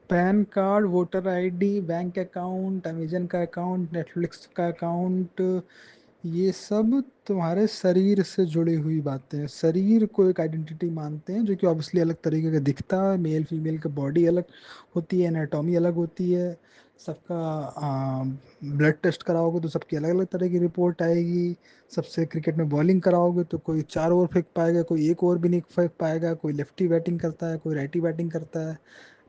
Pan card, voter ID, bank account, Amazon का account, Netflix का account, ये सब तुम्हारे शरीर से जुड़ी हुई बातें हैं। शरीर को एक आइडेंटिटी मानते हैं, जो कि ऑब्वियसली अलग तरीके का दिखता है। मेल फीमेल का बॉडी अलग होती है, एनाटॉमी अलग होती है सबका। ब्लड टेस्ट कराओगे तो सबकी अलग अलग तरह की रिपोर्ट आएगी। सबसे क्रिकेट में बॉलिंग कराओगे तो कोई 4 ओवर फेंक पाएगा, कोई 1 ओवर भी नहीं फेंक पाएगा, कोई लेफ्टी बैटिंग करता है, कोई राइटी बैटिंग करता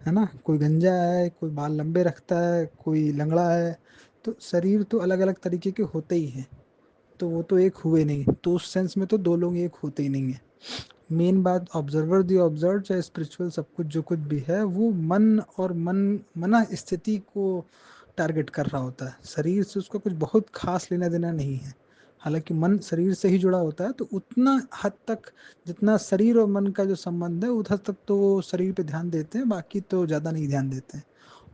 है ना। कोई गंजा है, कोई बाल लंबे रखता है, कोई लंगड़ा है। तो शरीर तो अलग अलग तरीके के होते ही हैं। तो वो तो एक हुए नहीं, तो उस सेंस में तो दो लोग एक होते ही नहीं है। मेन बात, ऑब्जर्वर दी ऑब्जर्व, चाहे स्पिरिचुअल सब कुछ जो कुछ भी है, वो मन और मना स्थिति को टारगेट कर रहा होता है। शरीर से उसका कुछ बहुत खास लेना देना नहीं है। हालांकि मन शरीर से ही जुड़ा होता है, तो उतना हद तक जितना शरीर और मन का जो संबंध है उधर तक तो वो शरीर पे ध्यान देते हैं, बाकी तो ज़्यादा नहीं ध्यान देते हैं।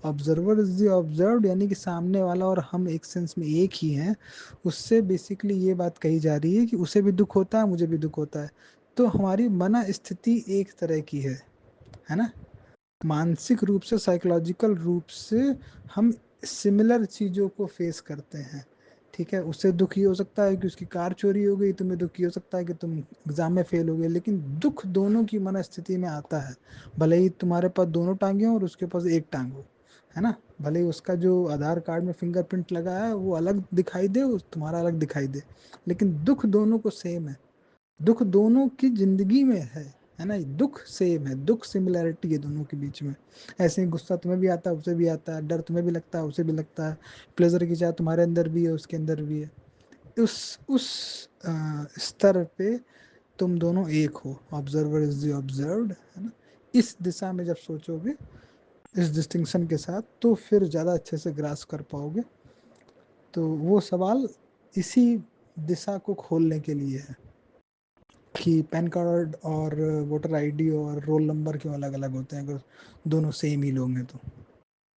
ऑब्जर्वर इज द ऑब्जर्व्ड, यानी कि सामने वाला और हम एक सेंस में एक ही हैं। उससे बेसिकली ये बात कही जा रही है कि उसे भी दुख होता है, मुझे भी दुख होता है। तो हमारी मना स्थिति एक तरह की है ना। मानसिक रूप से, साइकोलॉजिकल रूप से हम सिमिलर चीज़ों को फेस करते हैं। ठीक है, उससे दुख ये हो सकता है कि उसकी कार चोरी हो गई, तुम्हें दुख ये हो सकता है कि तुम एग्जाम में फेल हो गए, लेकिन दुख दोनों की मन स्थिति में आता है। भले ही तुम्हारे पास दोनों टांगे हो और उसके पास एक टांग हो, है ना। भले ही उसका जो आधार कार्ड में फिंगरप्रिंट लगा है वो अलग दिखाई दे, तुम्हारा अलग दिखाई दे, लेकिन दुख दोनों को सेम है। दुख दोनों की जिंदगी में है ना। दुख सेम है, दुख सिमिलैरिटी है दोनों के बीच में। ऐसे ही गुस्सा तुम्हें भी आता है, उसे भी आता है, डर तुम्हें भी लगता है, उसे भी लगता है, प्लेजर की चाह तुम्हारे अंदर भी है, उसके अंदर भी है। उस स्तर पे तुम दोनों एक हो। ऑब्जर्वर इज द ऑब्जर्व्ड, है ना। इस दिशा में जब सोचोगे इस डिस्टिंक्शन के साथ, तो फिर ज़्यादा अच्छे से ग्रास कर पाओगे। तो वो सवाल इसी दिशा को खोलने के लिए है कि पैन कार्ड और वोटर आईडी और रोल नंबर क्यों अलग अलग होते हैं, अगर दोनों सेम ही लोग हैं तो।